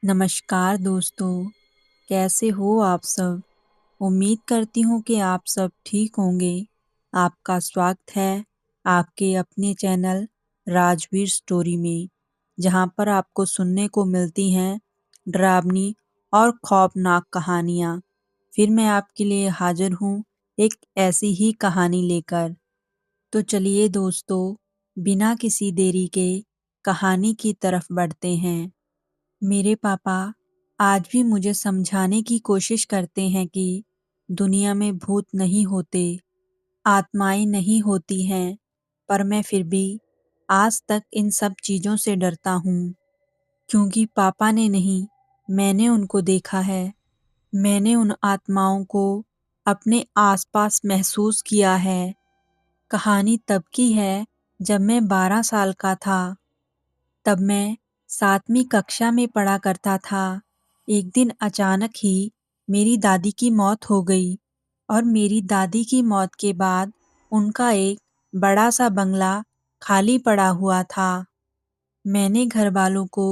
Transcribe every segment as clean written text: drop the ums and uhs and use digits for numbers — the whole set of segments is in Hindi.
नमस्कार दोस्तों, कैसे हो आप सब? उम्मीद करती हूँ कि आप सब ठीक होंगे। आपका स्वागत है आपके अपने चैनल राजवीर स्टोरी में, जहाँ पर आपको सुनने को मिलती हैं डरावनी और खौफनाक कहानियाँ। फिर मैं आपके लिए हाजिर हूँ एक ऐसी ही कहानी लेकर। तो चलिए दोस्तों, बिना किसी देरी के कहानी की तरफ बढ़ते हैं। मेरे पापा आज भी मुझे समझाने की कोशिश करते हैं कि दुनिया में भूत नहीं होते, आत्माएं नहीं होती हैं, पर मैं फिर भी आज तक इन सब चीज़ों से डरता हूँ। क्योंकि पापा ने नहीं, मैंने उनको देखा है। मैंने उन आत्माओं को अपने आसपास महसूस किया है। कहानी तब की है जब मैं 12 साल का था। तब मैं 7वीं कक्षा में पढ़ा करता था। एक दिन अचानक ही मेरी दादी की मौत हो गई और मेरी दादी की मौत के बाद उनका एक बड़ा सा बंगला खाली पड़ा हुआ था। मैंने घर वालों को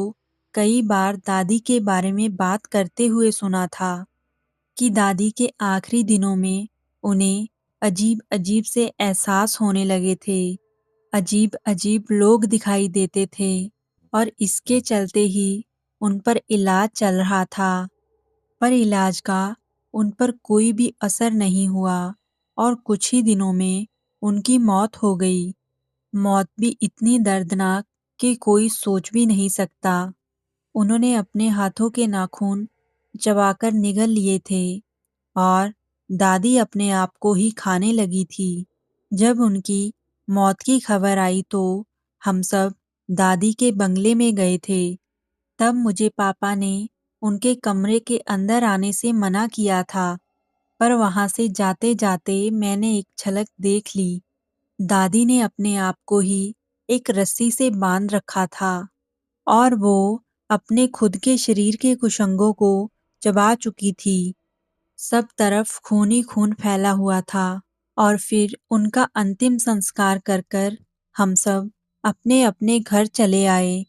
कई बार दादी के बारे में बात करते हुए सुना था कि दादी के आखिरी दिनों में उन्हें अजीब अजीब से एहसास होने लगे थे। अजीब अजीब लोग दिखाई देते थे और इसके चलते ही उन पर इलाज चल रहा था। पर इलाज का उन पर कोई भी असर नहीं हुआ और कुछ ही दिनों में उनकी मौत हो गई। मौत भी इतनी दर्दनाक कि कोई सोच भी नहीं सकता। उन्होंने अपने हाथों के नाखून चबाकर निगल लिए थे और दादी अपने आप को ही खाने लगी थी। जब उनकी मौत की खबर आई तो हम सब दादी के बंगले में गए थे। तब मुझे पापा ने उनके कमरे के अंदर आने से मना किया था, पर वहां से जाते जाते मैंने एक झलक देख ली। दादी ने अपने आप को ही एक रस्सी से बांध रखा था और वो अपने खुद के शरीर के कुछ अंगों को चबा चुकी थी। सब तरफ खून ही खून फैला हुआ था और फिर उनका अंतिम संस्कार कर कर हम सब अपने अपने घर चले आए।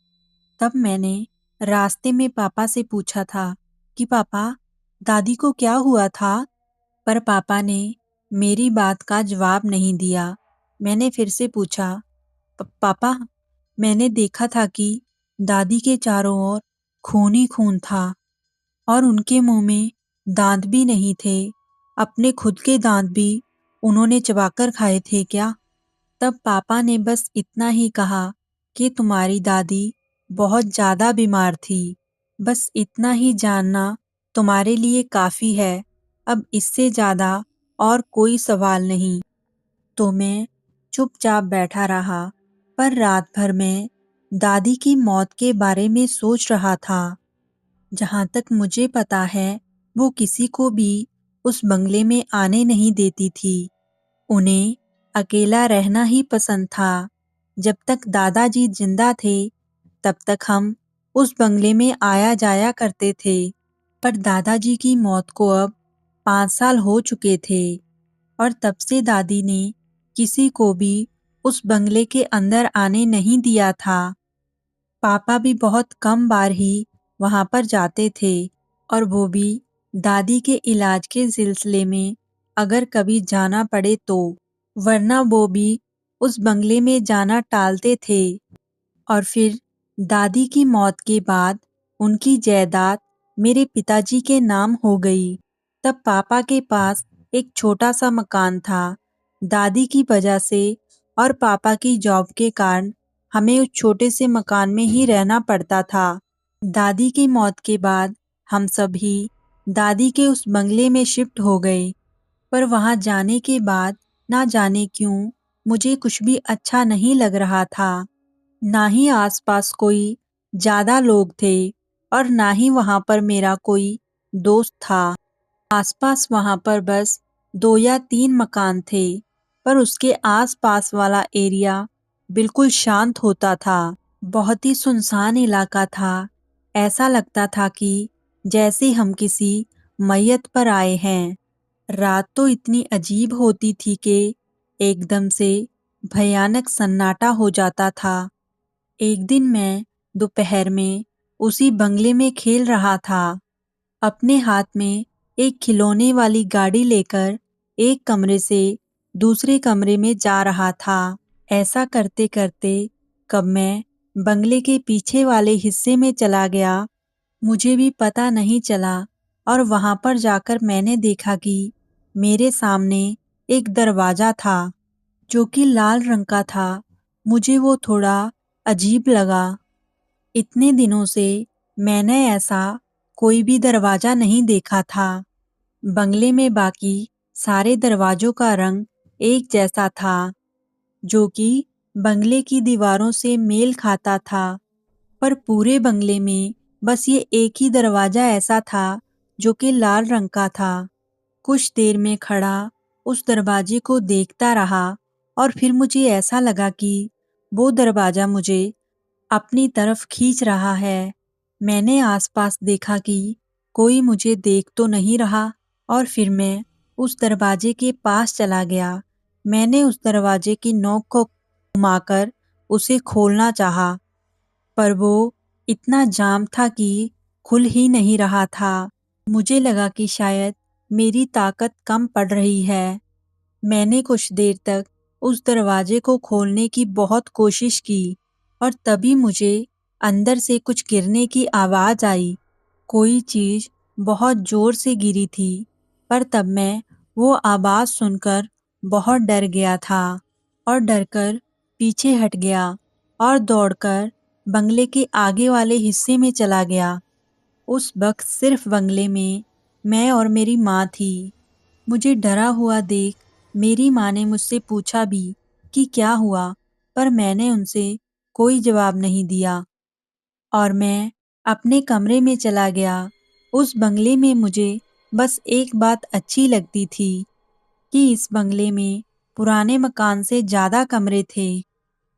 तब मैंने रास्ते में पापा से पूछा था कि पापा, दादी को क्या हुआ था? पर पापा ने मेरी बात का जवाब नहीं दिया। मैंने फिर से पूछा, पापा, मैंने देखा था कि दादी के चारों ओर खून ही खून था और उनके मुंह में दांत भी नहीं थे। अपने खुद के दांत भी उन्होंने चबाकर खाए थे क्या? तब पापा ने बस इतना ही कहा कि तुम्हारी दादी बहुत ज़्यादा बीमार थी। बस इतना ही जानना तुम्हारे लिए काफ़ी है। अब इससे ज़्यादा और कोई सवाल नहीं। तो मैं चुपचाप बैठा रहा, पर रात भर मैं दादी की मौत के बारे में सोच रहा था। जहाँ तक मुझे पता है, वो किसी को भी उस बंगले में आने नहीं देती थी। उन्हें अकेला रहना ही पसंद था। जब तक दादाजी जिंदा थे, तब तक हम उस बंगले में आया जाया करते थे। पर दादाजी की मौत को अब 5 साल हो चुके थे और तब से दादी ने किसी को भी उस बंगले के अंदर आने नहीं दिया था। पापा भी बहुत कम बार ही वहां पर जाते थे और वो भी दादी के इलाज के सिलसिले में अगर कभी जाना पड़े तो, वरना वो भी उस बंगले में जाना टालते थे। और फिर दादी की मौत के बाद उनकी जायदाद मेरे पिताजी के नाम हो गई। तब पापा के पास एक छोटा सा मकान था। दादी की वजह से और पापा की जॉब के कारण हमें उस छोटे से मकान में ही रहना पड़ता था। दादी की मौत के बाद हम सभी दादी के उस बंगले में शिफ्ट हो गए। पर वहां जाने के बाद ना जाने क्यों मुझे कुछ भी अच्छा नहीं लग रहा था। ना ही आसपास कोई ज्यादा लोग थे और ना ही वहां पर मेरा कोई दोस्त था। आसपास वहां पर बस 2 या 3 मकान थे, पर उसके आसपास वाला एरिया बिल्कुल शांत होता था। बहुत ही सुनसान इलाका था। ऐसा लगता था कि जैसे हम किसी मैयत पर आए हैं। रात तो इतनी अजीब होती थी कि एकदम से भयानक सन्नाटा हो जाता था। एक दिन मैं दोपहर में उसी बंगले में खेल रहा था। अपने हाथ में एक खिलौने वाली गाड़ी लेकर एक कमरे से दूसरे कमरे में जा रहा था। ऐसा करते करते कब मैं बंगले के पीछे वाले हिस्से में चला गया, मुझे भी पता नहीं चला। और वहां पर जाकर मैंने देखा कि मेरे सामने एक दरवाजा था जो कि लाल रंग का था। मुझे वो थोड़ा अजीब लगा। इतने दिनों से मैंने ऐसा कोई भी दरवाजा नहीं देखा था। बंगले में बाकी सारे दरवाजों का रंग एक जैसा था, जो कि बंगले की दीवारों से मेल खाता था। पर पूरे बंगले में बस ये एक ही दरवाजा ऐसा था जो कि लाल रंग का था। कुछ देर में खड़ा उस दरवाजे को देखता रहा और फिर मुझे ऐसा लगा कि वो दरवाजा मुझे अपनी तरफ खींच रहा है। मैंने आसपास देखा कि कोई मुझे देख तो नहीं रहा और फिर मैं उस दरवाजे के पास चला गया। मैंने उस दरवाजे की नोक को घुमाकर उसे खोलना चाहा, पर वो इतना जाम था कि खुल ही नहीं रहा था। मुझे लगा कि शायद मेरी ताकत कम पड़ रही है। मैंने कुछ देर तक उस दरवाजे को खोलने की बहुत कोशिश की और तभी मुझे अंदर से कुछ गिरने की आवाज आई। कोई चीज बहुत जोर से गिरी थी, पर तब मैं वो आवाज सुनकर बहुत डर गया था और डरकर पीछे हट गया और दौड़कर बंगले के आगे वाले हिस्से में चला गया। उस वक्त सिर्फ बंगले में मैं और मेरी माँ थी। मुझे डरा हुआ देख मेरी माँ ने मुझसे पूछा भी कि क्या हुआ, पर मैंने उनसे कोई जवाब नहीं दिया और मैं अपने कमरे में चला गया। उस बंगले में मुझे बस एक बात अच्छी लगती थी कि इस बंगले में पुराने मकान से ज़्यादा कमरे थे।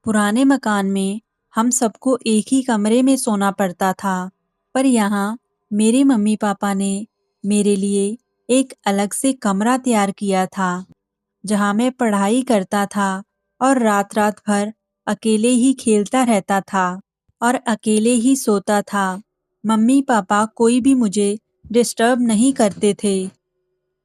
पुराने मकान में हम सबको एक ही कमरे में सोना पड़ता था, पर यहाँ मेरे मम्मी पापा ने मेरे लिए एक अलग से कमरा तैयार किया था, जहाँ मैं पढ़ाई करता था और रात रात भर अकेले ही खेलता रहता था और अकेले ही सोता था। मम्मी पापा कोई भी मुझे डिस्टर्ब नहीं करते थे।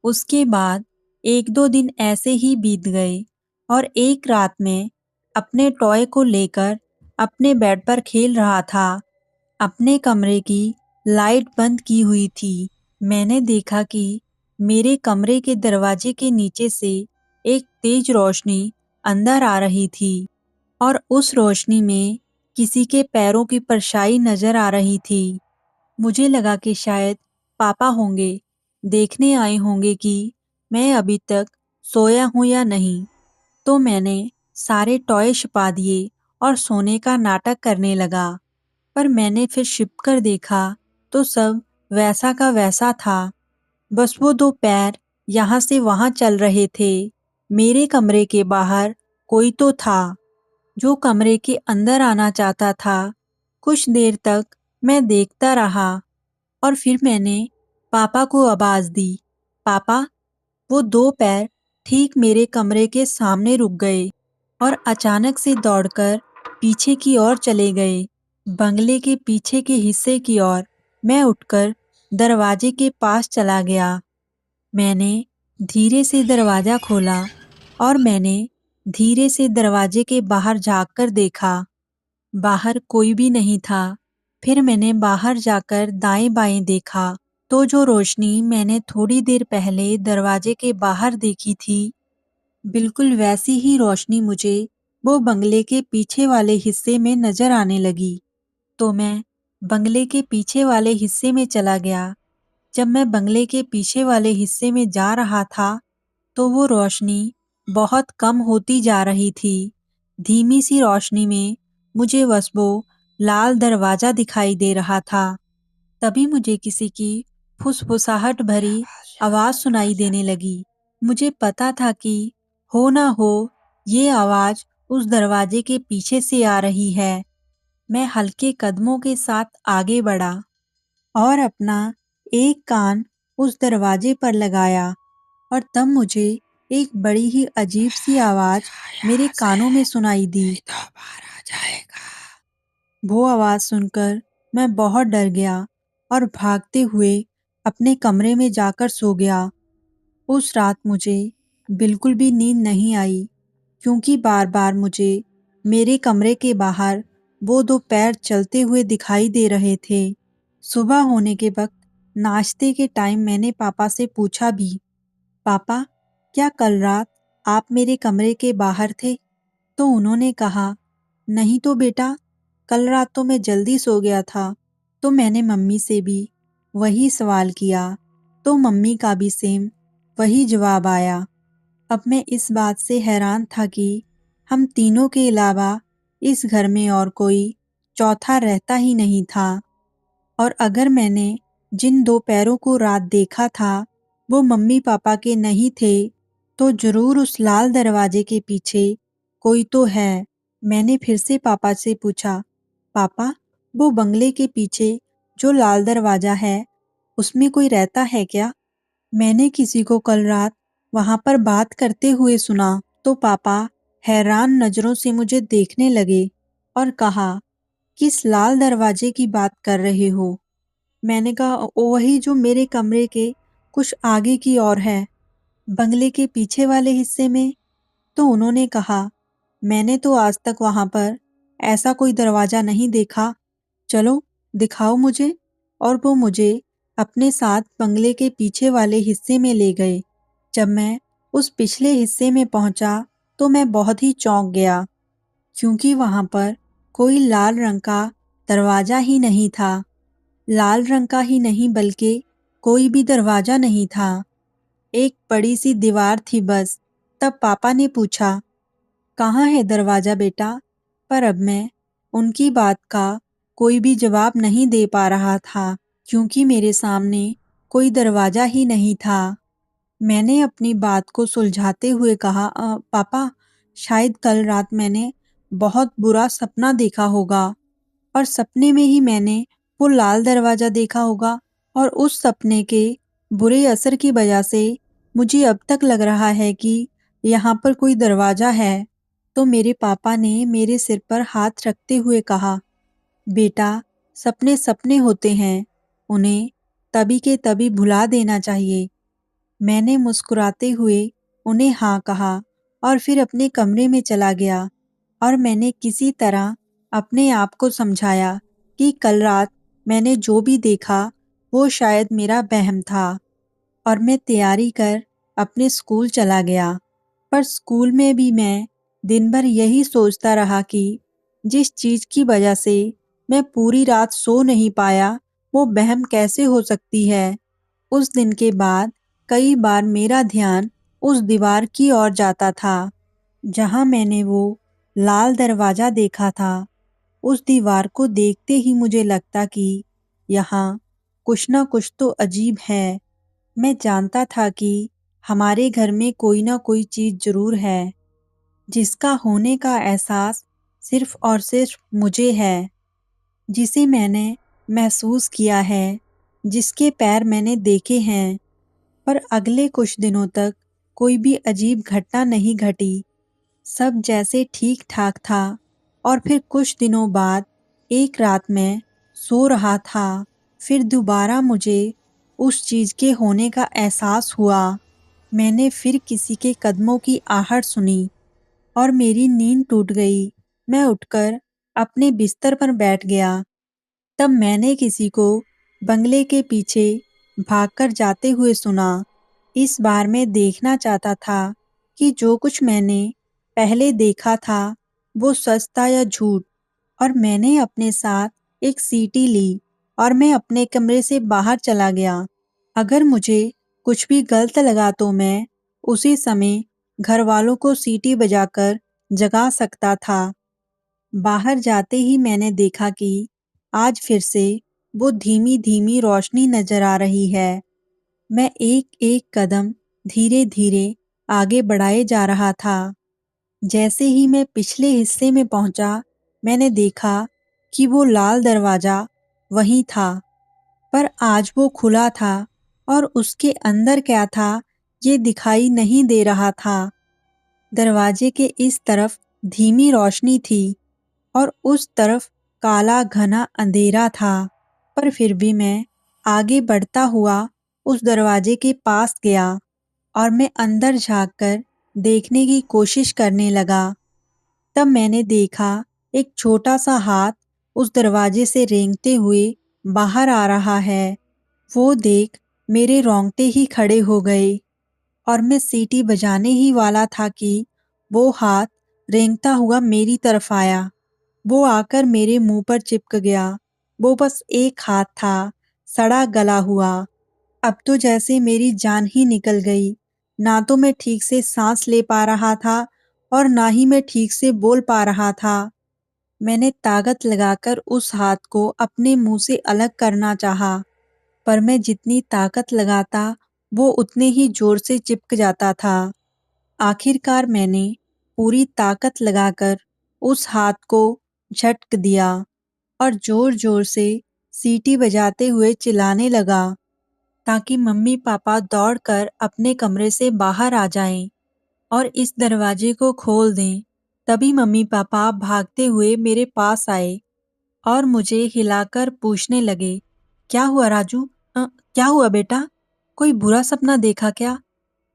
उसके बाद एक दो दिन ऐसे ही बीत गए और एक रात में अपने टॉय को लेकर अपने बेड पर खेल रहा था। अपने कमरे की लाइट बंद की हुई थी। मैंने देखा कि मेरे कमरे के दरवाजे के नीचे से एक तेज रोशनी अंदर आ रही थी और उस रोशनी में किसी के पैरों की परछाई नजर आ रही थी। मुझे लगा कि शायद पापा होंगे, देखने आए होंगे कि मैं अभी तक सोया हूं या नहीं। तो मैंने सारे टॉय छिपा दिए और सोने का नाटक करने लगा। पर मैंने फिर छिपकर देखा तो सब वैसा का वैसा था। बस वो दो पैर यहाँ से वहाँ चल रहे थे। मेरे कमरे के बाहर कोई तो था जो कमरे के अंदर आना चाहता था। कुछ देर तक मैं देखता रहा और फिर मैंने पापा को आवाज दी, पापा। वो दो पैर ठीक मेरे कमरे के सामने रुक गए और अचानक से दौड़कर पीछे की ओर चले गए, बंगले के पीछे के हिस्से की ओर। मैं उठकर दरवाजे के पास चला गया। मैंने धीरे से दरवाजा खोला और मैंने धीरे से दरवाजे के बाहर झांक कर देखा। बाहर कोई भी नहीं था। फिर मैंने बाहर जाकर दाएं बाएं देखा तो जो रोशनी मैंने थोड़ी देर पहले दरवाजे के बाहर देखी थी, बिल्कुल वैसी ही रोशनी मुझे वो बंगले के पीछे वाले हिस्से में नजर आने लगी। तो मैं बंगले के पीछे वाले हिस्से में चला गया। जब मैं बंगले के पीछे वाले हिस्से में जा रहा था, तो वो रोशनी बहुत कम होती जा रही थी। धीमी सी रोशनी में मुझे बस वो लाल दरवाजा दिखाई दे रहा था। तभी मुझे किसी की फुसफुसाहट भरी आवाज सुनाई देने लगी। मुझे पता था कि हो ना हो ये आवाज उस दरवाजे के पीछे से आ रही है। मैं हल्के कदमों के साथ आगे बढ़ा और अपना एक कान उस दरवाजे पर लगाया और तब मुझे एक बड़ी ही अजीब सी आवाज मेरे कानों में सुनाई दी। दोबारा जाएगा। वो आवाज सुनकर मैं बहुत डर गया और भागते हुए अपने कमरे में जाकर सो गया। उस रात मुझे बिल्कुल भी नींद नहीं आई क्योंकि बार-बार मुझे मेरे कमरे के बाहर वो दो पैर चलते हुए दिखाई दे रहे थे। सुबह होने के वक्त नाश्ते के टाइम मैंने पापा से पूछा भी, पापा, क्या कल रात आप मेरे कमरे के बाहर थे? तो उन्होंने कहा, नहीं तो बेटा, कल रात तो मैं जल्दी सो गया था। तो मैंने मम्मी से भी वही सवाल किया, तो मम्मी का भी सेम वही जवाब आया। अब मैं इस बात से हैरान था कि हम तीनों के अलावा इस घर में और कोई चौथा रहता ही नहीं था। और अगर मैंने जिन दो पैरों को रात देखा था वो मम्मी पापा के नहीं थे, तो जरूर उस लाल दरवाजे के पीछे कोई तो है। मैंने फिर से पापा से पूछा, पापा, वो बंगले के पीछे जो लाल दरवाजा है उसमें कोई रहता है क्या? मैंने किसी को कल रात वहां पर बात करते हुए सुना। तो पापा हैरान नजरों से मुझे देखने लगे और कहा, किस लाल दरवाजे की बात कर रहे हो? मैंने कहा, वही जो मेरे कमरे के कुछ आगे की ओर है, बंगले के पीछे वाले हिस्से में। तो उन्होंने कहा, मैंने तो आज तक वहां पर ऐसा कोई दरवाजा नहीं देखा, चलो दिखाओ मुझे। और वो मुझे अपने साथ बंगले के पीछे वाले हिस्से में ले गए। जब मैं उस पिछले हिस्से में पहुंचा तो मैं बहुत ही चौंक गया क्योंकि वहां पर कोई लाल रंग का दरवाजा ही नहीं था। लाल रंग का ही नहीं बल्कि कोई भी दरवाजा नहीं था, एक बड़ी सी दीवार थी बस। तब पापा ने पूछा, कहाँ है दरवाजा बेटा? पर अब मैं उनकी बात का कोई भी जवाब नहीं दे पा रहा था क्योंकि मेरे सामने कोई दरवाजा ही नहीं था। मैंने अपनी बात को सुलझाते हुए कहा, पापा, शायद कल रात मैंने बहुत बुरा सपना देखा होगा और सपने में ही मैंने वो लाल दरवाजा देखा होगा और उस सपने के बुरे असर की वजह से मुझे अब तक लग रहा है कि यहाँ पर कोई दरवाजा है। तो मेरे पापा ने मेरे सिर पर हाथ रखते हुए कहा, बेटा, सपने सपने होते हैं, उन्हें तभी के तभी भुला देना चाहिए। मैंने मुस्कुराते हुए उन्हें हाँ कहा और फिर अपने कमरे में चला गया और मैंने किसी तरह अपने आप को समझाया कि कल रात मैंने जो भी देखा वो शायद मेरा वहम था। और मैं तैयारी कर अपने स्कूल चला गया। पर स्कूल में भी मैं दिन भर यही सोचता रहा कि जिस चीज की वजह से मैं पूरी रात सो नहीं पाया वो वहम कैसे हो सकती है। उस दिन के बाद कई बार मेरा ध्यान उस दीवार की ओर जाता था जहां मैंने वो लाल दरवाजा देखा था। उस दीवार को देखते ही मुझे लगता कि यहाँ कुछ ना कुछ तो अजीब है। मैं जानता था कि हमारे घर में कोई ना कोई चीज जरूर है जिसका होने का एहसास सिर्फ और सिर्फ मुझे है, जिसे मैंने महसूस किया है, जिसके पैर मैंने देखे हैं। पर अगले कुछ दिनों तक कोई भी अजीब घटना नहीं घटी, सब जैसे ठीक ठाक था। और फिर कुछ दिनों बाद एक रात मैं सो रहा था, फिर दोबारा मुझे उस चीज के होने का एहसास हुआ। मैंने फिर किसी के कदमों की आहट सुनी और मेरी नींद टूट गई। मैं उठकर अपने बिस्तर पर बैठ गया। तब मैंने किसी को बंगले के पीछे भागकर जाते हुए सुना। इस बार मैं देखना चाहता था कि जो कुछ मैंने पहले देखा था वो सच था या झूठ। और मैंने अपने साथ एक सीटी ली और मैं अपने कमरे से बाहर चला गया। अगर मुझे कुछ भी गलत लगा तो मैं उसी समय घर वालों को सीटी बजाकर जगा सकता था। बाहर जाते ही मैंने देखा कि आज फिर से वो धीमी धीमी रोशनी नजर आ रही है। मैं एक एक कदम धीरे धीरे आगे बढ़ाए जा रहा था। जैसे ही मैं पिछले हिस्से में पहुंचा, मैंने देखा कि वो लाल दरवाजा वहीं था, पर आज वो खुला था और उसके अंदर क्या था ये दिखाई नहीं दे रहा था। दरवाजे के इस तरफ धीमी रोशनी थी और उस तरफ काला घना अंधेरा था, पर फिर भी मैं आगे बढ़ता हुआ उस दरवाजे के पास गया और मैं अंदर झांककर देखने की कोशिश करने लगा। तब मैंने देखा एक छोटा सा हाथ उस दरवाजे से रेंगते हुए बाहर आ रहा है। वो देख मेरे रोंगटे ही खड़े हो गए और मैं सीटी बजाने ही वाला था कि वो हाथ रेंगता हुआ मेरी तरफ आया। वो आकर मेरे मुंह पर चिपक गया। वो बस एक हाथ था, सड़ा गला हुआ। अब तो जैसे मेरी जान ही निकल गई। ना तो मैं ठीक से सांस ले पा रहा था और ना ही मैं ठीक से बोल पा रहा था। मैंने ताकत लगाकर उस हाथ को अपने मुंह से अलग करना चाहा, पर मैं जितनी ताकत लगाता वो उतने ही जोर से चिपक जाता था। आखिरकार मैंने पूरी ताकत लगाकर उस हाथ को झटक दिया और जोर-जोर से सीटी बजाते हुए चिल्लाने लगा ताकि मम्मी-पापा दौड़कर अपने कमरे से बाहर आ जाएं और इस दरवाजे को खोल दें। तभी मम्मी-पापा भागते हुए मेरे पास आए और मुझे हिलाकर पूछने लगे, "क्या हुआ राजू? क्या हुआ बेटा? कोई बुरा सपना देखा क्या?"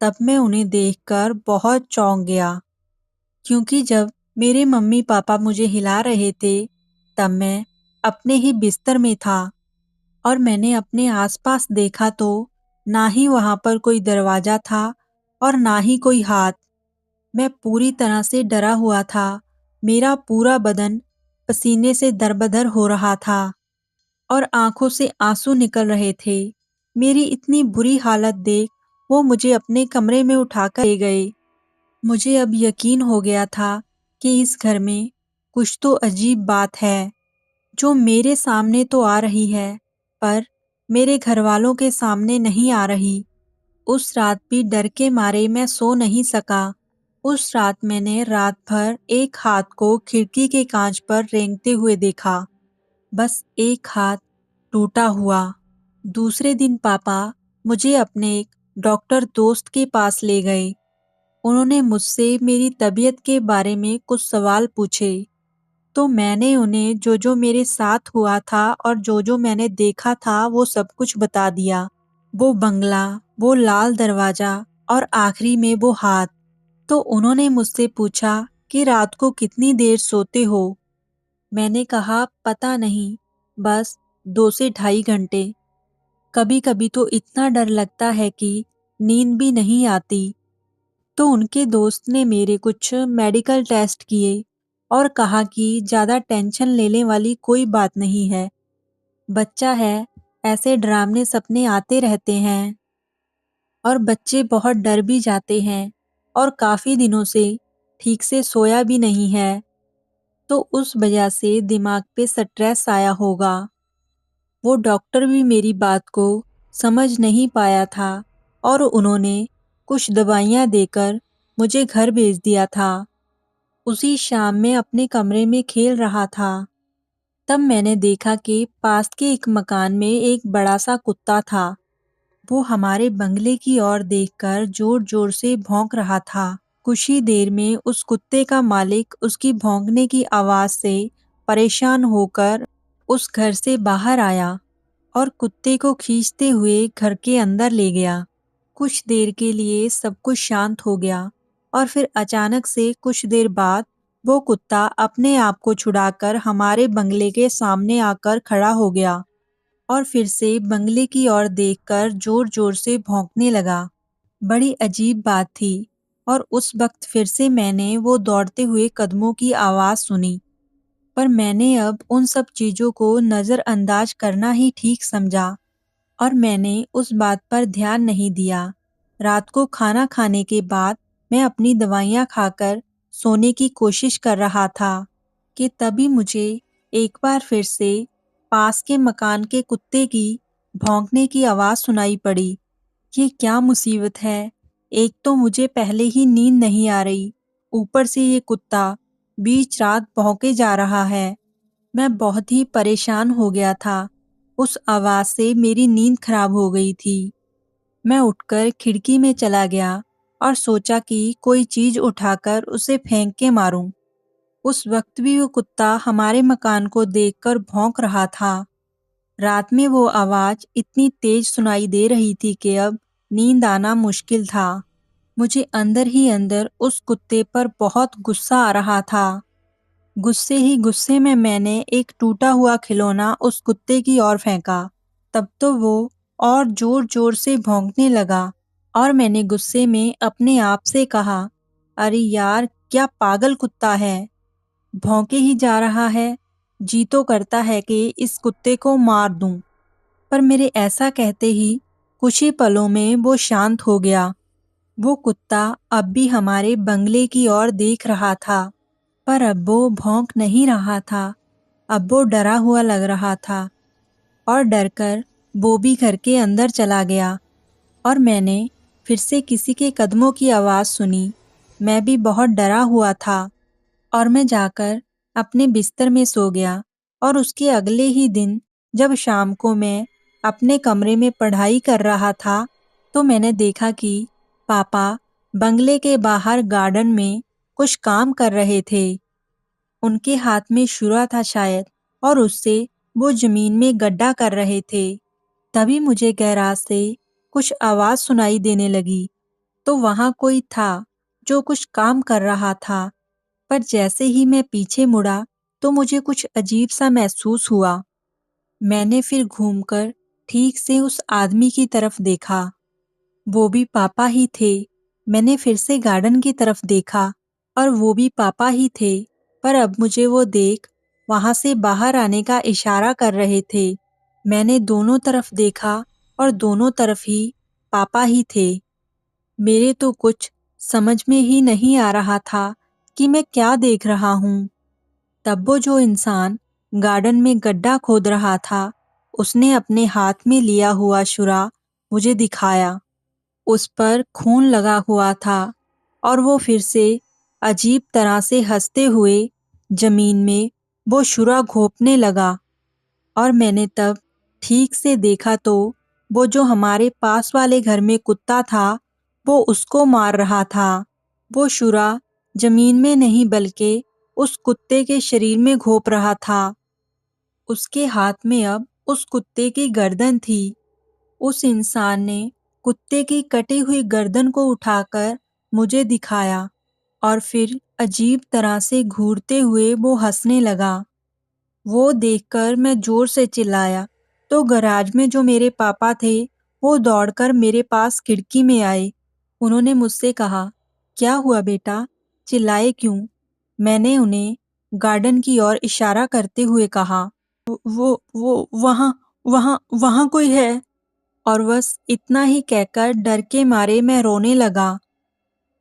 तब मैं उन्हें देखकर बहुत चौंक गया, क्योंकि जब मेरे मम्मी-पापा मुझे हिला रहे थे, तब मैं अपने ही बिस्तर में था और मैंने अपने आसपास देखा तो ना ही वहां पर कोई दरवाजा था और ना ही कोई हाथ। मैं पूरी तरह से डरा हुआ था। मेरा पूरा बदन पसीने से दरबदर हो रहा था और आंखों से आंसू निकल रहे थे। मेरी इतनी बुरी हालत देख वो मुझे अपने कमरे में उठाकर ले गए। मुझे अब यकीन हो गया था कि इस घर में कुछ तो अजीब बात है, जो मेरे सामने तो आ रही है, पर मेरे घरवालों के सामने नहीं आ रही। उस रात भी डर के मारे मैं सो नहीं सका। उस रात मैंने रात भर एक हाथ को खिड़की के कांच पर रेंगते हुए देखा। बस एक हाथ टूटा हुआ। दूसरे दिन पापा मुझे अपने एक डॉक्टर दोस्त के पास ले गए। उन्होंने मुझसे मेरी तबीयत के बारे में कुछ सवाल पूछे, तो मैंने उन्हें जो मेरे साथ हुआ था और जो मैंने देखा था वो सब कुछ बता दिया। वो बंगला, वो लाल दरवाजा और आखिरी में वो हाथ। तो उन्होंने मुझसे पूछा कि रात को कितनी देर सोते हो? मैंने कहा पता नहीं, बस 2 से ढाई घंटे। कभी-कभी तो इतना डर लगता है कि नींद भी नहीं आती। तो उनके दोस्त ने मेरे कुछ मेडिकल टेस्ट किए और कहा कि ज़्यादा टेंशन लेने वाली कोई बात नहीं है। बच्चा है, ऐसे डरावने सपने आते रहते हैं और बच्चे बहुत डर भी जाते हैं और काफ़ी दिनों से ठीक से सोया भी नहीं है, तो उस वजह से दिमाग पे स्ट्रेस आया होगा। वो डॉक्टर भी मेरी बात को समझ नहीं पाया था और उन्होंने कुछ दवाइयाँ देकर मुझे घर भेज दिया था। उसी शाम मैं अपने कमरे में खेल रहा था। तब मैंने देखा कि पास के एक मकान में एक बड़ा सा कुत्ता था। वो हमारे बंगले की ओर देखकर जोर-जोर से भौंक रहा था। कुछ ही देर में उस कुत्ते का मालिक उसकी भौंकने की आवाज़ से परेशान होकर उस घर से बाहर आया और कुत्ते को खींचते हुए घर के अंदर ले गया। कुछ देर के लिए सब कुछ शांत हो गया और फिर अचानक से कुछ देर बाद वो कुत्ता अपने आप को छुड़ाकर हमारे बंगले के सामने आकर खड़ा हो गया और फिर से बंगले की ओर देखकर जोर-जोर से भौंकने लगा। बड़ी अजीब बात थी और उस वक्त फिर से मैंने वो दौड़ते हुए कदमों की आवाज़ सुनी। पर मैंने अब उन सब चीज़ों को नज़रअंदाज करना ही ठीक समझा और मैंने उस बात पर ध्यान नहीं दिया। रात को खाना खाने के बाद मैं अपनी दवाइयाँ खाकर सोने की कोशिश कर रहा था कि तभी मुझे एक बार फिर से पास के मकान के कुत्ते की भौंकने की आवाज़ सुनाई पड़ी। ये क्या मुसीबत है! एक तो मुझे पहले ही नींद नहीं आ रही, ऊपर से ये कुत्ता बीच रात भौंके जा रहा है। मैं बहुत ही परेशान हो गया था। उस आवाज़ से मेरी नींद खराब हो गई थी। मैं उठकर खिड़की में चला गया और सोचा कि कोई चीज़ उठाकर उसे फेंक के मारूं। उस वक्त भी वो कुत्ता हमारे मकान को देखकर भौंक रहा था। रात में वो आवाज इतनी तेज सुनाई दे रही थी कि अब नींद आना मुश्किल था। मुझे अंदर ही अंदर उस कुत्ते पर बहुत गुस्सा आ रहा था। गुस्से ही गुस्से में मैंने एक टूटा हुआ खिलौना उस कुत्ते की ओर फेंका। तब तो वो और जोर जोर से भौंकने लगा और मैंने गुस्से में अपने आप से कहा, अरे यार, क्या पागल कुत्ता है, भौंके ही जा रहा है। जी तो करता है कि इस कुत्ते को मार दूं, पर मेरे ऐसा कहते ही कुछ ही पलों में वो शांत हो गया। वो कुत्ता अब भी हमारे बंगले की ओर देख रहा था, पर अब वो भौंक नहीं रहा था। अब वो डरा हुआ लग रहा था और डरकर वो भी घर के अंदर चला गया और मैंने फिर से किसी के कदमों की आवाज़ सुनी। मैं भी बहुत डरा हुआ था और मैं जाकर अपने बिस्तर में सो गया। और उसके अगले ही दिन जब शाम को मैं अपने कमरे में पढ़ाई कर रहा था, तो मैंने देखा कि पापा बंगले के बाहर गार्डन में कुछ काम कर रहे थे। उनके हाथ में छुरा था शायद, और उससे वो जमीन में गड्ढा कर रहे थे। तभी मुझे गैराज से कुछ आवाज सुनाई देने लगी, तो वहां कोई था जो कुछ काम कर रहा था। पर जैसे ही मैं पीछे मुड़ा तो मुझे कुछ अजीब सा महसूस हुआ। मैंने फिर घूमकर ठीक से उस आदमी की तरफ देखा। वो भी पापा ही थे। मैंने फिर से गार्डन की तरफ देखा और वो भी पापा ही थे, पर अब मुझे वो देख वहां से बाहर आने का इशारा कर रहे थे। मैंने दोनों तरफ देखा और दोनों तरफ ही पापा ही थे। मेरे तो कुछ समझ में ही नहीं आ रहा था कि मैं क्या देख रहा हूँ। तब वो जो इंसान गार्डन में गड्ढा खोद रहा था, उसने अपने हाथ में लिया हुआ छुरा मुझे दिखाया। उस पर खून लगा हुआ था और वो फिर से अजीब तरह से हंसते हुए जमीन में वो छुरा घोंपने लगा। और मैंने तब ठीक से देखा तो वो जो हमारे पास वाले घर में कुत्ता था, वो उसको मार रहा था। वो छुरा जमीन में नहीं बल्कि उस कुत्ते के शरीर में घोंप रहा था। उसके हाथ में अब उस कुत्ते की गर्दन थी। उस इंसान ने कुत्ते की कटी हुई गर्दन को उठाकर मुझे दिखाया और फिर अजीब तरह से घूरते हुए वो हंसने लगा। वो देखकर मैं जोर से चिल्लाया, तो गैराज में जो मेरे पापा थे, वो दौड़कर मेरे पास खिड़की में आए। उन्होंने मुझसे कहा, क्या हुआ बेटा, चिल्लाए क्यों? मैंने उन्हें गार्डन की ओर इशारा करते हुए कहा, वो वहाँ वहाँ वहाँ कोई है। और बस इतना ही कहकर डर के मारे मैं रोने लगा।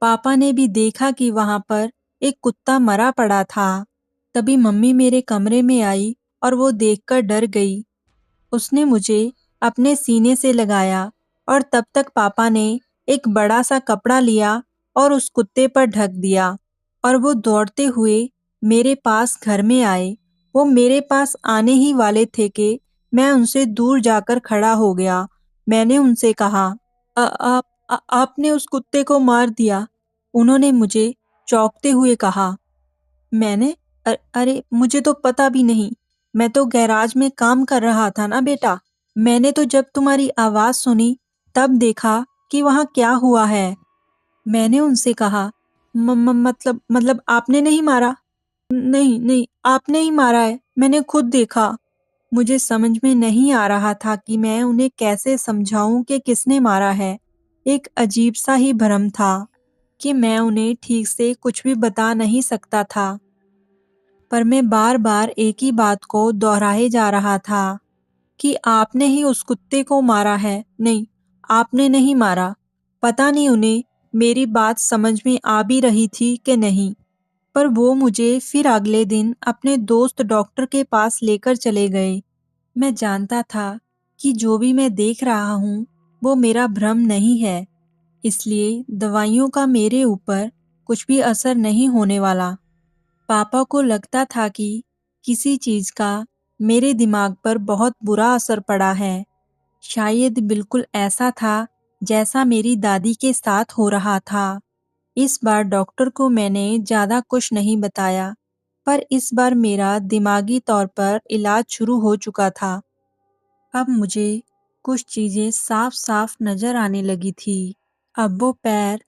पापा ने भी देखा कि वहां पर एक कुत्ता मरा पड़ा था। तभी मम्मी मेरे कमरे में आई और वो देखकर डर गई। उसने मुझे अपने सीने से लगाया और तब तक पापा ने एक बड़ा सा कपड़ा लिया और उस कुत्ते पर ढक दिया और वो दौड़ते हुए मेरे पास घर में आए। वो मेरे पास आने ही वाले थे कि मैं उनसे दूर जाकर खड़ा हो गया। मैंने उनसे कहा, आपने उस कुत्ते को मार दिया। उन्होंने मुझे चौंकते हुए कहा, मैंने? अरे मुझे तो पता भी नहीं। मैं तो गैराज में काम कर रहा था ना बेटा। मैंने तो जब तुम्हारी आवाज सुनी तब देखा कि वहां क्या हुआ है। मैंने उनसे कहा, मतलब आपने नहीं मारा? नहीं नहीं, आपने ही मारा है, मैंने खुद देखा। मुझे समझ में नहीं आ रहा था कि मैं उन्हें कैसे समझाऊं कि किसने मारा है। एक अजीब सा ही भ्रम था कि मैं उन्हें ठीक से कुछ भी बता नहीं सकता था। पर मैं बार बार एक ही बात को दोहराए जा रहा था कि आपने ही उस कुत्ते को मारा है। नहीं, आपने नहीं मारा। पता नहीं उन्हें मेरी बात समझ में आ भी रही थी कि नहीं। पर वो मुझे फिर अगले दिन अपने दोस्त डॉक्टर के पास लेकर चले गए। मैं जानता था कि जो भी मैं देख रहा हूँ वो मेरा भ्रम नहीं है, इसलिए दवाइयों का मेरे ऊपर कुछ भी असर नहीं होने वाला। पापा को लगता था कि किसी चीज का मेरे दिमाग पर बहुत बुरा असर पड़ा है। शायद बिल्कुल ऐसा था जैसा मेरी दादी के साथ हो रहा था। इस बार डॉक्टर को मैंने ज्यादा कुछ नहीं बताया। पर इस बार मेरा दिमागी तौर पर इलाज शुरू हो चुका था। अब मुझे कुछ चीजें साफ-साफ नजर आने लगी थी। अब वो पैर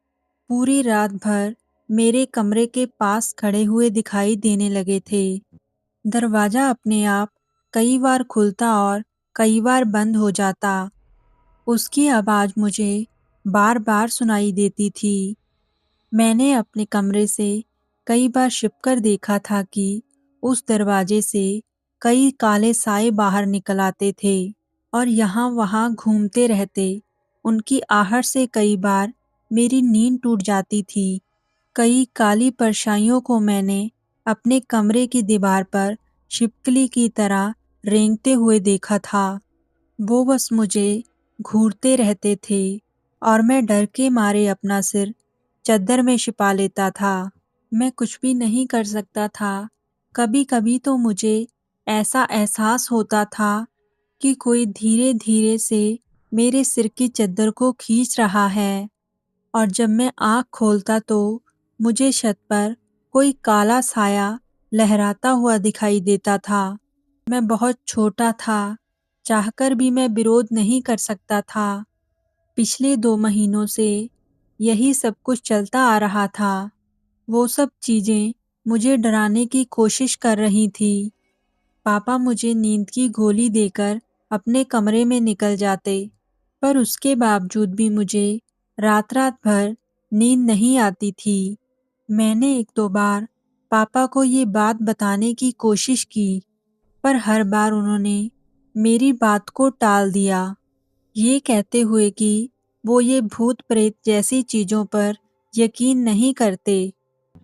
पूरी रात भर मेरे कमरे के पास खड़े हुए दिखाई देने लगे थे। दरवाजा अपने आप कई बार खुलता और कई बार बंद हो जाता। उसकी आवाज मुझे बार-बार सुनाई देती थी। मैंने अपने कमरे से कई बार छिपकर देखा था कि उस दरवाजे से कई काले साए बाहर निकल आते थे और यहाँ-वहाँ घूमते रहते। उनकी आहट से कई बार मेरी नींद टूट जाती थी। कई काली परछाइयों को मैंने अपने कमरे की दीवार पर छिपकली की तरह रेंगते हुए देखा था। वो बस मुझे घूरते रहते थे और मैं डर के मारे अपना सिर चद्दर में छिपा लेता था। मैं कुछ भी नहीं कर सकता था। कभी-कभी तो मुझे ऐसा एहसास होता था कि कोई धीरे-धीरे से मेरे सिर की चद्दर को खींच रहा है और जब मैं आँख खोलता तो मुझे छत पर कोई काला साया लहराता हुआ दिखाई देता था। मैं बहुत छोटा था, चाहकर भी मैं विरोध नहीं कर सकता था। पिछले 2 महीनों से यही सब कुछ चलता आ रहा था। वो सब चीज़ें मुझे डराने की कोशिश कर रही थी। पापा मुझे नींद की गोली देकर अपने कमरे में निकल जाते, पर उसके बावजूद भी मुझे रात-रात भर नींद नहीं आती थी। मैंने 1-2 बार पापा को ये बात बताने की कोशिश की, पर हर बार उन्होंने मेरी बात को टाल दिया, ये कहते हुए कि वो ये भूत-प्रेत जैसी चीज़ों पर यकीन नहीं करते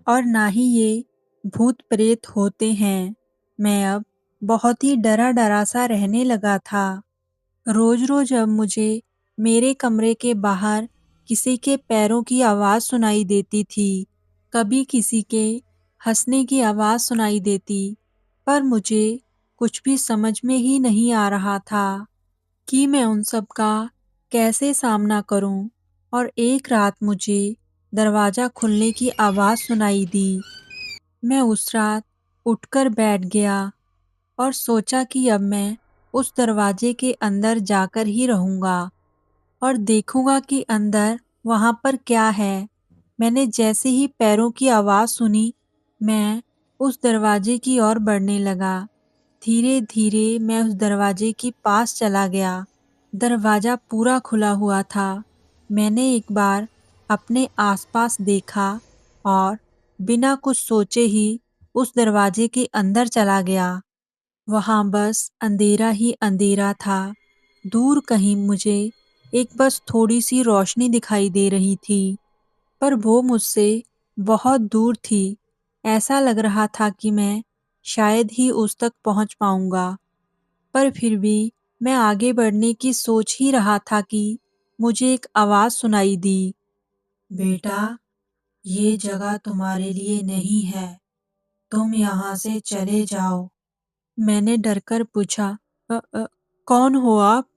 और ना ही ये भूत-प्रेत होते हैं। मैं अब बहुत ही डरा-डरा सा रहने लगा था। रोज-रोज अब मुझे मेरे कमरे के बाहर किसी के पैरों की आवाज़ सुनाई देती थी। कभी किसी के हँसने की आवाज़ सुनाई देती, पर मुझे कुछ भी समझ में ही नहीं आ रहा था कि मैं उन सब का कैसे सामना करूं। और एक रात मुझे दरवाज़ा खुलने की आवाज़ सुनाई दी। मैं उस रात उठकर बैठ गया और सोचा कि अब मैं उस दरवाजे के अंदर जाकर ही रहूंगा और देखूंगा कि अंदर वहां पर क्या है। मैंने जैसे ही पैरों की आवाज़ सुनी, मैं उस दरवाजे की ओर बढ़ने लगा। धीरे-धीरे मैं उस दरवाजे के पास चला गया। दरवाजा पूरा खुला हुआ था। मैंने एक बार अपने आसपास देखा और बिना कुछ सोचे ही उस दरवाजे के अंदर चला गया। वहां बस अंधेरा ही अंधेरा था। दूर कहीं मुझे एक बस थोड़ी सी रोशनी दिखाई दे रही थी, पर वो मुझसे बहुत दूर थी। ऐसा लग रहा था कि मैं शायद ही उस तक पहुंच पाऊंगा, पर फिर भी मैं आगे बढ़ने की सोच ही रहा था कि मुझे एक आवाज़ सुनाई दी। बेटा, ये जगह तुम्हारे लिए नहीं है। तुम यहाँ से चले जाओ। मैंने डरकर पूछा, कौन हो आप?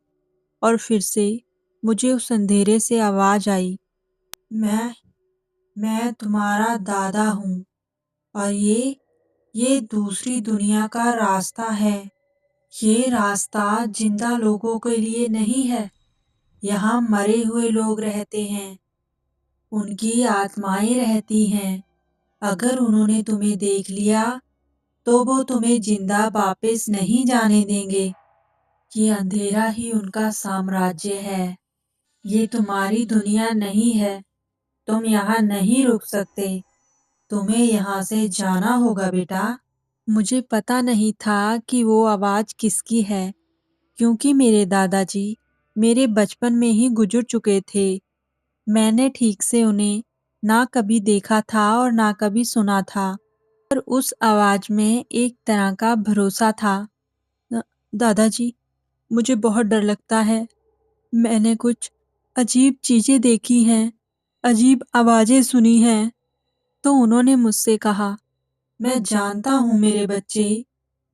और फिर से मुझे उस अंधेरे से आवाज़ आई, मैं मैं तुम्हारा दादा हूँ और ये दूसरी दुनिया का रास्ता है। ये रास्ता जिंदा लोगों के लिए नहीं है। यहाँ मरे हुए लोग रहते हैं। उनकी आत्माएं रहती हैं। अगर उन्होंने तुम्हें देख लिया तो वो तुम्हें जिंदा वापस नहीं जाने देंगे। ये अंधेरा ही उनका साम्राज्य है। ये तुम्हारी दुनिया नहीं है। तुम यहाँ नहीं रुक सकते। तुम्हें यहाँ से जाना होगा बेटा। मुझे पता नहीं था कि वो आवाज़ किसकी है, क्योंकि मेरे दादाजी मेरे बचपन में ही गुजर चुके थे। मैंने ठीक से उन्हें ना कभी देखा था और ना कभी सुना था, पर उस आवाज़ में एक तरह का भरोसा था। "अ, दादाजी, मुझे बहुत डर लगता है। मैंने कुछ अजीब चीज़ें देखी हैं, अजीब आवाज़ें सुनी हैं।" तो उन्होंने मुझसे कहा, मैं जानता हूँ मेरे बच्चे,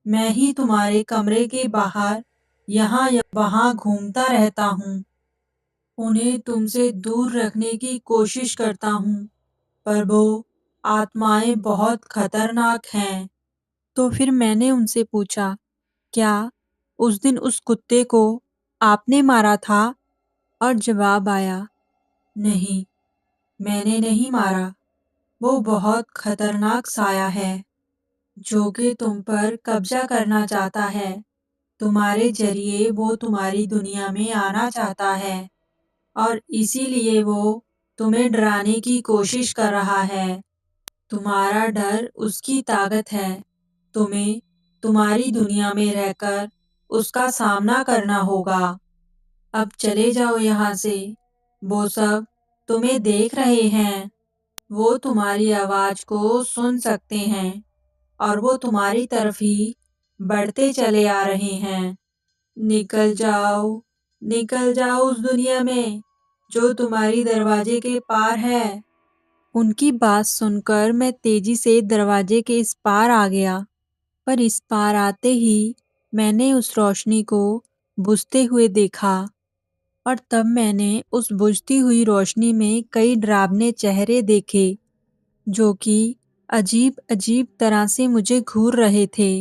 मैं ही तुम्हारे कमरे के बाहर यहाँ या वहाँ घूमता रहता हूँ। उन्हें तुमसे दूर रखने की कोशिश करता हूँ, पर वो आत्माएं बहुत खतरनाक हैं। तो फिर मैंने उनसे पूछा, क्या उस दिन उस कुत्ते को आपने मारा था? और जवाब आया, नहीं, मैंने नहीं मारा। वो बहुत खतरनाक साया है जो कि तुम पर कब्जा करना चाहता है। तुम्हारे जरिए वो तुम्हारी दुनिया में आना चाहता है और इसीलिए वो तुम्हें डराने की कोशिश कर रहा है। तुम्हारा डर उसकी ताकत है। तुम्हें तुम्हारी दुनिया में रहकर उसका सामना करना होगा। अब चले जाओ यहाँ से। वो सब तुम्हें देख रहे हैं। वो तुम्हारी आवाज को सुन सकते हैं और वो तुम्हारी तरफ ही बढ़ते चले आ रहे हैं। निकल जाओ उस दुनिया में जो तुम्हारी दरवाजे के पार है। उनकी बात सुनकर मैं तेजी से दरवाजे के इस पार आ गया, पर इस पार आते ही मैंने उस रोशनी को बुझते हुए देखा और तब मैंने उस बुझती हुई रोशनी में कई डरावने चेहरे देखे जो कि अजीब अजीब तरह से मुझे घूर रहे थे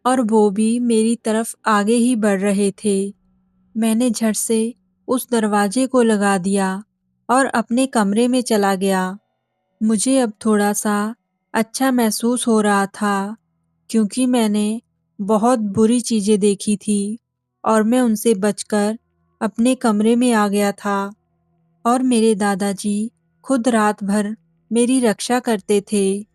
और वो भी मेरी तरफ आगे ही बढ़ रहे थे। मैंने झट से उस दरवाजे को लगा दिया और अपने कमरे में चला गया। मुझे अब थोड़ा सा अच्छा महसूस हो रहा था क्योंकि मैंने बहुत बुरी चीज़ें देखी थी और मैं उनसे बचकर अपने कमरे में आ गया था और मेरे दादाजी खुद रात भर मेरी रक्षा करते थे।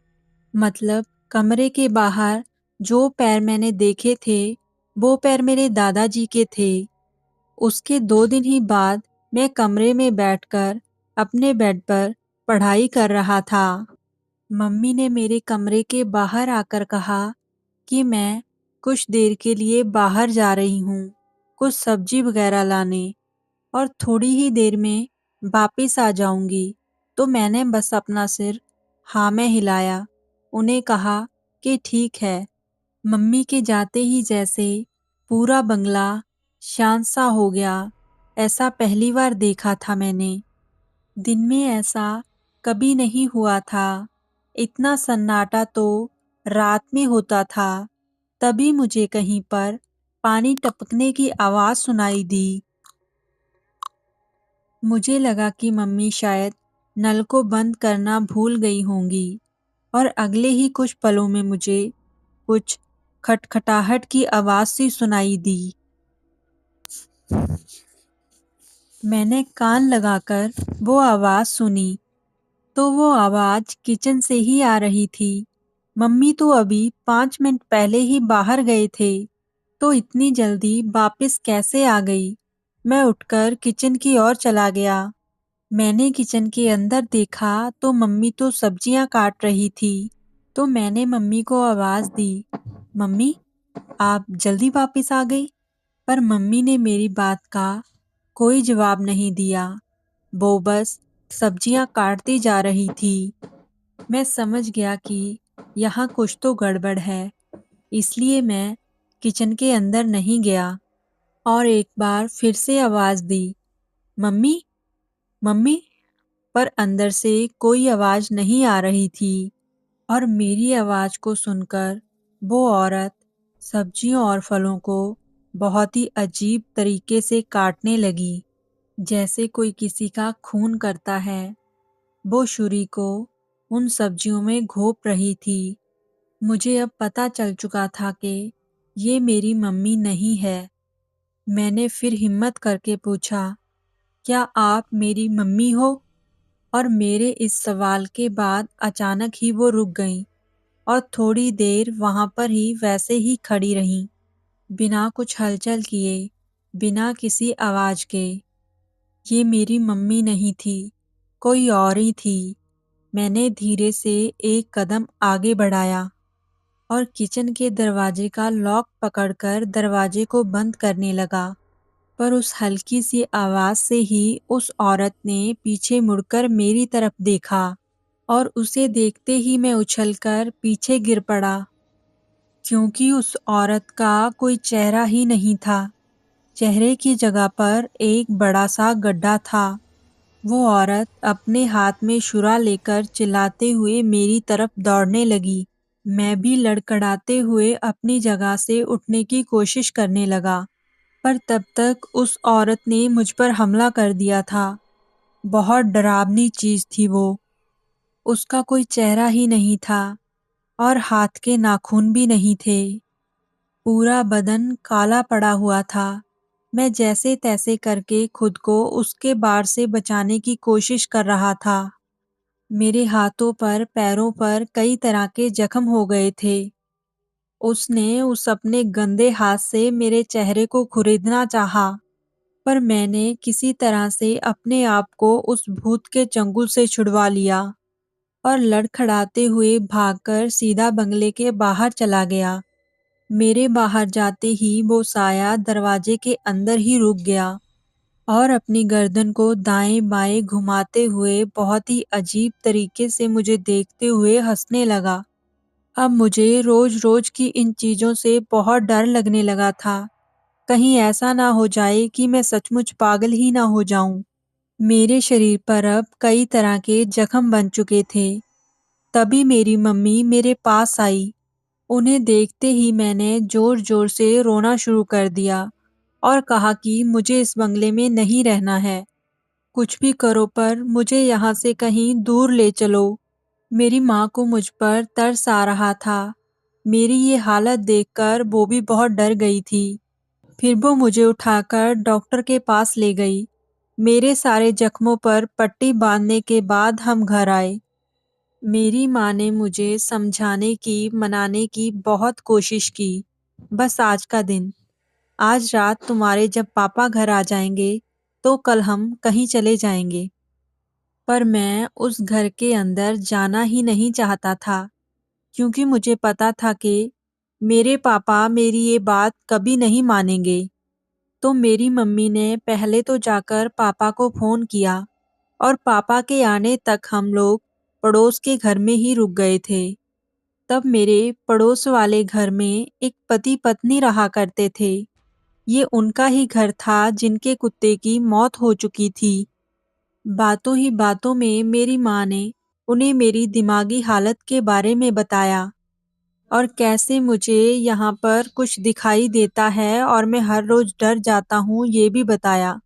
मतलब कमरे के बाहर जो पैर मैंने देखे थे, वो पैर मेरे दादाजी के थे। उसके 2 दिन ही बाद मैं कमरे में बैठकर अपने बेड पर पढ़ाई कर रहा था। मम्मी ने मेरे कमरे के बाहर आकर कहा कि मैं कुछ देर के लिए बाहर जा रही हूँ, कुछ सब्जी वगैरह लाने और थोड़ी ही देर में वापस आ जाऊंगी। तो मैंने बस अपना सिर हाँ में हिलाया। उन्हें कहा कि ठीक है। मम्मी के जाते ही जैसे पूरा बंगला शांत सा हो गया, ऐसा पहली बार देखा था मैंने। दिन में ऐसा कभी नहीं हुआ था। इतना सन्नाटा तो रात में होता था। तभी मुझे कहीं पर पानी टपकने की आवाज़ सुनाई दी। मुझे लगा कि मम्मी शायद नल को बंद करना भूल गई होंगी और अगले ही कुछ पलों में मुझे कुछ खटखटाहट की आवाज़ सी सुनाई दी। मैंने कान लगाकर वो आवाज़ सुनी तो वो आवाज़ किचन से ही आ रही थी। मम्मी तो अभी 5 मिनट पहले ही बाहर गए थे, तो इतनी जल्दी वापस कैसे आ गई? मैं उठकर किचन की ओर चला गया। मैंने किचन के अंदर देखा तो मम्मी तो सब्जियां काट रही थी। तो मैंने मम्मी को आवाज़ दी, मम्मी, आप जल्दी वापस आ गई? पर मम्मी ने मेरी बात का कोई जवाब नहीं दिया। वो बस सब्जियां काटती जा रही थी। मैं समझ गया कि यहाँ कुछ तो गड़बड़ है, इसलिए मैं किचन के अंदर नहीं गया और एक बार फिर से आवाज़ दी, मम्मी, मम्मी, पर अंदर से कोई आवाज़ नहीं आ रही थी और मेरी आवाज़ को सुनकर वो औरत सब्जियों और फलों को बहुत ही अजीब तरीके से काटने लगी, जैसे कोई किसी का खून करता है। वो छुरी को उन सब्जियों में घोंप रही थी। मुझे अब पता चल चुका था कि ये मेरी मम्मी नहीं है। मैंने फिर हिम्मत करके पूछा, क्या आप मेरी मम्मी हो? और मेरे इस सवाल के बाद अचानक ही वो रुक गईं और थोड़ी देर वहाँ पर ही वैसे ही खड़ी रहीं, बिना कुछ हलचल किए, बिना किसी आवाज़ के। ये मेरी मम्मी नहीं थी, कोई और ही थी। मैंने धीरे से एक कदम आगे बढ़ाया और किचन के दरवाजे का लॉक पकड़कर दरवाजे को बंद करने लगा। पर उस हल्की सी आवाज़ से ही उस औरत ने पीछे मुड़कर मेरी तरफ देखा और उसे देखते ही मैं उछलकर पीछे गिर पड़ा, क्योंकि उस औरत का कोई चेहरा ही नहीं था। चेहरे की जगह पर एक बड़ा सा गड्ढा था। वो औरत अपने हाथ में छुरा लेकर चिल्लाते हुए मेरी तरफ दौड़ने लगी। मैं भी लड़खड़ाते हुए अपनी जगह से उठने की कोशिश करने लगा, पर तब तक उस औरत ने मुझ पर हमला कर दिया था। बहुत डरावनी चीज़ थी वो। उसका कोई चेहरा ही नहीं था और हाथ के नाखून भी नहीं थे। पूरा बदन काला पड़ा हुआ था। मैं जैसे-तैसे करके खुद को उसके बार से बचाने की कोशिश कर रहा था। मेरे हाथों पर, पैरों पर कई तरह के जख्म हो गए थे। उसने उस अपने गंदे हाथ से मेरे चेहरे को खुरेदना चाहा, पर मैंने किसी तरह से अपने आप को उस भूत के चंगुल से छुड़वा लिया और लड़खड़ाते हुए भागकर सीधा बंगले के बाहर चला गया। मेरे बाहर जाते ही वो साया दरवाजे के अंदर ही रुक गया और अपनी गर्दन को दाएं-बाएं घुमाते हुए बहुत ही अजीब तरीके से मुझे देखते हुए हंसने लगा। अब मुझे रोज-रोज की इन चीज़ों से बहुत डर लगने लगा था। कहीं ऐसा ना हो जाए कि मैं सचमुच पागल ही ना हो जाऊं। मेरे शरीर पर अब कई तरह के जख्म बन चुके थे। तभी मेरी मम्मी मेरे पास आई। उन्हें देखते ही मैंने जोर-जोर से रोना शुरू कर दिया और कहा कि मुझे इस बंगले में नहीं रहना है। कुछ भी करो पर मुझे यहाँ से कहीं दूर ले चलो। मेरी माँ को मुझ पर तरस आ रहा था। मेरी ये हालत देखकर वो भी बहुत डर गई थी। फिर वो मुझे उठाकर डॉक्टर के पास ले गई। मेरे सारे जख्मों पर पट्टी बांधने के बाद हम घर आए। मेरी माँ ने मुझे समझाने की, मनाने की बहुत कोशिश की। बस आज का दिन, आज रात तुम्हारे जब पापा घर आ जाएंगे, तो कल हम कहीं चले जाएंगे। पर मैं उस घर के अंदर जाना ही नहीं चाहता था, क्योंकि मुझे पता था कि मेरे पापा मेरी ये बात कभी नहीं मानेंगे। तो मेरी मम्मी ने पहले तो जाकर पापा को फ़ोन किया और पापा के आने तक हम लोग पड़ोस के घर में ही रुक गए थे। तब मेरे पड़ोस वाले घर में एक पति-पत्नी रहा करते थे। ये उनका ही घर था जिनके कुत्ते की मौत हो चुकी थी। बातों ही बातों में मेरी माँ ने उन्हें मेरी दिमागी हालत के बारे में बताया और कैसे मुझे यहाँ पर कुछ दिखाई देता है और मैं हर रोज डर जाता हूँ, ये भी बताया।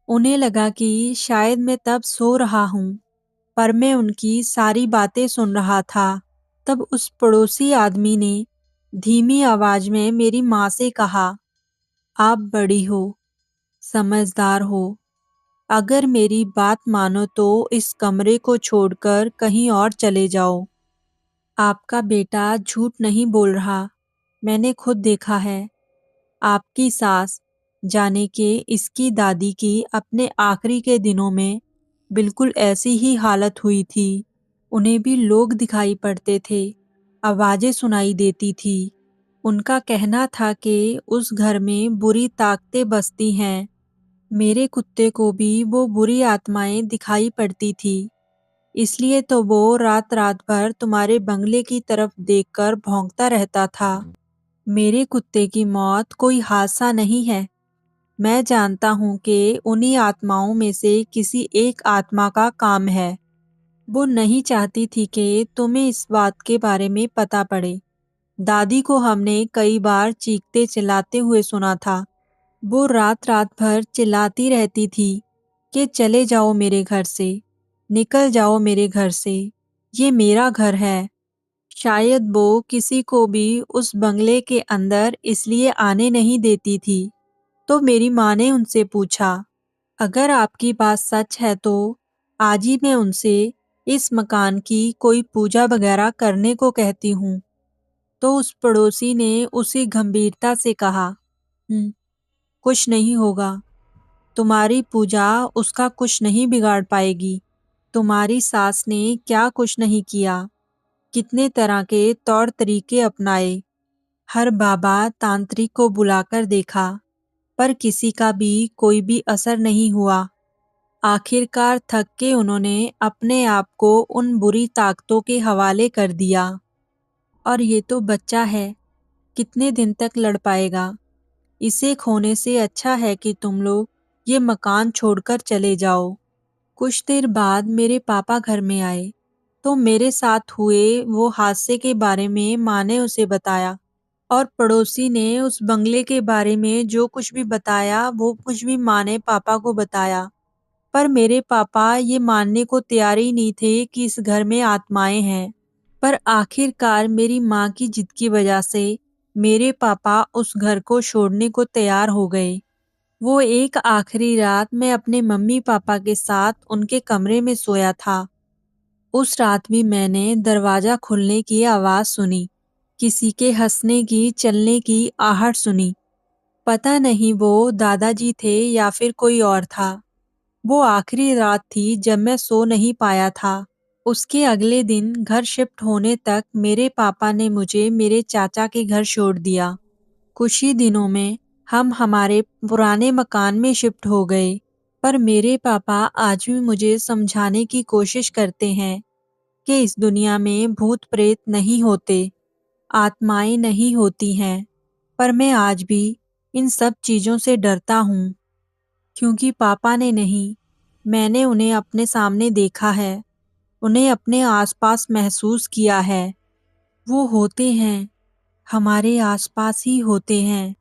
उन्हें लगा कि शायद मैं तब सो रहा हूँ, पर मैं उनकी सारी बातें सुन रहा था। तब उस पड़ोसी आदमी ने धीमी आवाज में मेरी माँ से कहा, आप बड़ी हो, समझदार हो। अगर मेरी बात मानो तो इस कमरे को छोड़कर कहीं और चले जाओ। आपका बेटा झूठ नहीं बोल रहा। मैंने खुद देखा है। आपकी सास, जाने के इसकी दादी की अपने आखिरी के दिनों में बिल्कुल ऐसी ही हालत हुई थी। उन्हें भी लोग दिखाई पड़ते थे, आवाजें सुनाई देती थी। उनका कहना था कि उस घर में बुरी ताकतें बसती हैं। मेरे कुत्ते को भी वो बुरी आत्माएं दिखाई पड़ती थी। इसलिए तो वो रात-रात भर तुम्हारे बंगले की तरफ देखकर भौंकता रहता था। मेरे कुत्ते की मौत कोई हादसा नहीं है। मैं जानता हूँ कि उन्हीं आत्माओं में से किसी एक आत्मा का काम है। वो नहीं चाहती थी कि तुम्हें इस बात के बारे में पता पड़े। दादी को हमने कई बार चीखते चिल्लाते हुए सुना था। वो रात-रात भर चिल्लाती रहती थी कि चले जाओ मेरे घर से, निकल जाओ मेरे घर से, ये मेरा घर है। शायद वो किसी को भी उस बंगले के अंदर इसलिए आने नहीं देती थी। तो मेरी माँ ने उनसे पूछा, अगर आपकी बात सच है तो आज ही मैं उनसे इस मकान की कोई पूजा वगैरह करने को कहती हूँ। तो उस पड़ोसी ने उसी गंभीरता से कहा, कुछ नहीं होगा। तुम्हारी पूजा उसका कुछ नहीं बिगाड़ पाएगी। तुम्हारी सास ने क्या कुछ नहीं किया, कितने तरह के तौर तरीके अपनाए। हर बाबा तांत्रिक को बुलाकर देखा, पर किसी का भी कोई भी असर नहीं हुआ। आखिरकार थक के उन्होंने अपने आप को उन बुरी ताकतों के हवाले कर दिया। और ये तो बच्चा है, कितने दिन तक लड़ पाएगा। इसे खोने से अच्छा है कि तुम लोग ये मकान छोड़कर चले जाओ। कुछ देर बाद मेरे पापा घर में आए। तो मेरे साथ हुए वो हादसे के बारे में माँ ने उसे बताया और पड़ोसी ने उस बंगले के बारे में जो कुछ भी बताया वो कुछ भी माँ ने पापा को बताया। पर मेरे पापा ये मानने को तैयार ही नहीं थे कि इस घर में आत्माएं हैं। पर आखिरकार मेरी माँ की जिद की वजह से मेरे पापा उस घर को छोड़ने को तैयार हो गए। वो एक आखिरी रात मैं अपने मम्मी पापा के साथ उनके कमरे में सोया था। उस रात भी मैंने दरवाजा खुलने की आवाज सुनी, किसी के हंसने की, चलने की आहट सुनी। पता नहीं वो दादाजी थे या फिर कोई और था। वो आखिरी रात थी जब मैं सो नहीं पाया था। उसके अगले दिन घर शिफ्ट होने तक मेरे पापा ने मुझे मेरे चाचा के घर छोड़ दिया। कुछ ही दिनों में हम हमारे पुराने मकान में शिफ्ट हो गए। पर मेरे पापा आज भी मुझे समझाने की कोशिश करते हैं कि इस दुनिया में भूत प्रेत नहीं होते, आत्माएं नहीं होती हैं। पर मैं आज भी इन सब चीज़ों से डरता हूँ, क्योंकि पापा ने नहीं, मैंने उन्हें अपने सामने देखा है, उन्हें अपने आसपास महसूस किया है। वो होते हैं, हमारे आसपास ही होते हैं।